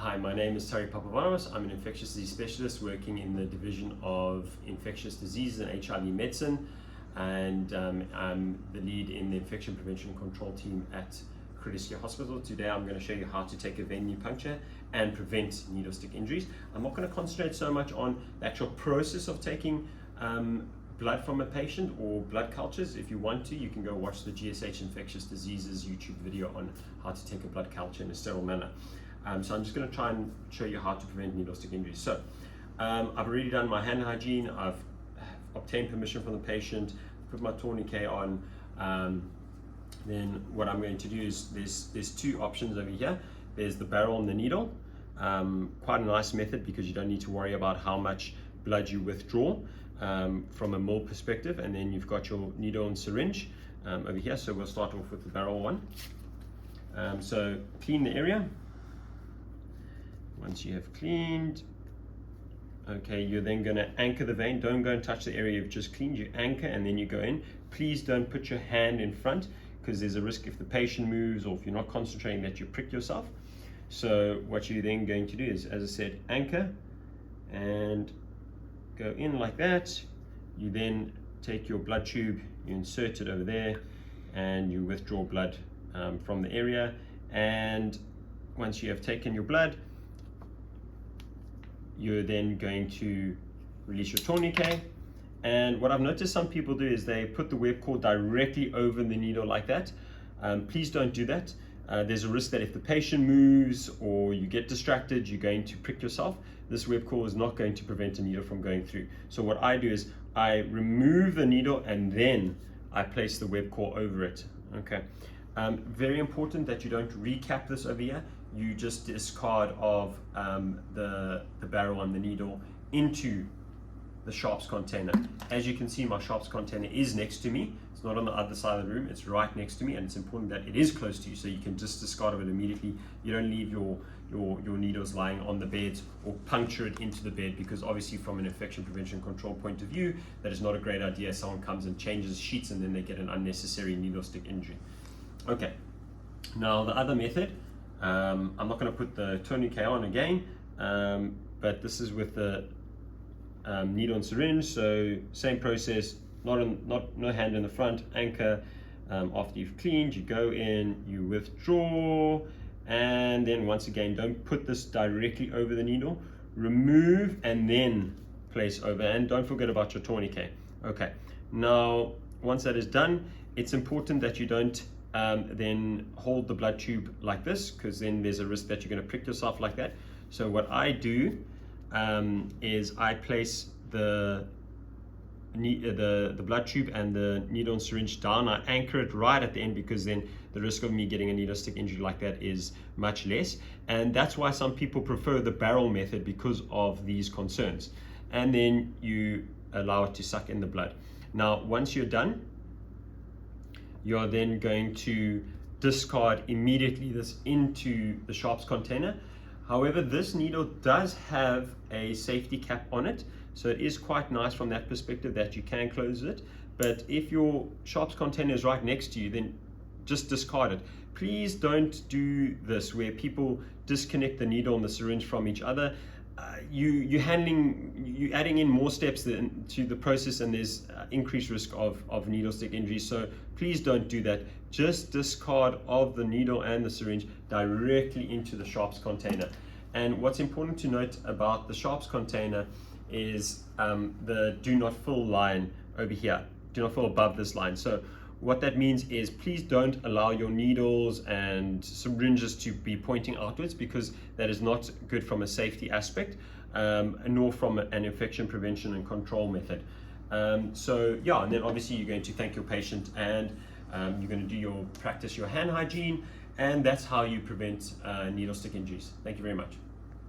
Hi, my name is Terry Papavanos. I'm an infectious disease specialist working in the division of infectious diseases and HIV medicine, and I'm the lead in the infection prevention and control team at Venipuncture Hospital. Today I'm going to show you how to take a venipuncture and prevent needle stick injuries. I'm not going to concentrate so much on the actual process of taking blood from a patient or blood cultures. If you want to, you can go watch the GSH Infectious Diseases YouTube video on how to take a blood culture in a sterile manner. So I'm just going to try and show you how to prevent needle stick injuries. So I've already done my hand hygiene. I've obtained permission from the patient, put my tourniquet on. Then what I'm going to do is there's two options over here. There's the barrel and the needle. Quite a nice method because you don't need to worry about how much blood you withdraw from a mil perspective, and then you've got your needle and syringe over here. So we'll start off with the barrel one. So clean the area. Once you have cleaned, okay, you're then going to anchor the vein. Don't go and touch the area you've just cleaned. You anchor and then you go in. Please don't put your hand in front because there's a risk if the patient moves or if you're not concentrating that you prick yourself. So what you're then going to do is, as I said, anchor and go in like that. You then take your blood tube, you insert it over there, and you withdraw blood from the area. And once you have taken your blood, you're then going to release your tourniquet. And what I've noticed some people do is they put the web cord directly over the needle like that. Please don't do that. There's a risk that if the patient moves or you get distracted, you're going to prick yourself. This web cord is not going to prevent a needle from going through. So what I do is I remove the needle and then I place the web cord over it. Okay. Very important that you don't recap this over here. You just discard of the barrel and the needle into the sharps container. As you can see, my sharps container is next to me. It's not on the other side of the room, it's right next to me, and it's important that it is close to you so you can just discard of it immediately. You don't leave your needles lying on the bed or puncture it into the bed, because obviously from an infection prevention control point of view, that is not a great idea. Someone comes and changes sheets and then they get an unnecessary needle stick injury. Okay, now the other method, I'm not going to put the tourniquet on again, but this is with the needle and syringe. So same process, no hand in the front, anchor. After you've cleaned, you go in, you withdraw, and then once again, don't put this directly over the needle. Remove and then place over, and don't forget about your tourniquet. Okay, now once that is done, it's important that you don't then hold the blood tube like this, because then there's a risk that you're going to prick yourself like that. So what I do is I place the blood tube and the needle and syringe down. I anchor it right at the end, because then the risk of me getting a needle stick injury like that is much less. And that's why some people prefer the barrel method, because of these concerns. And then you allow it to suck in the blood. Now once you're done, you are then going to discard immediately this into the sharps container. However, this needle does have a safety cap on it, so it is quite nice from that perspective that you can close it. But if your sharps container is right next to you, then just discard it. Please don't do this where people disconnect the needle and the syringe from each other. You're adding in more steps to the process, and there's increased risk of needle stick injuries. So please don't do that. Just discard of the needle and the syringe directly into the sharps container. And what's important to note about the sharps container is the do not fill line over here. Do not fill above this line. So what that means is please don't allow your needles and syringes to be pointing outwards, because that is not good from a safety aspect, nor from an infection prevention and control method. So yeah, and then obviously you're going to thank your patient, and you're going to practice your hand hygiene, and that's how you prevent needle stick injuries. Thank you very much.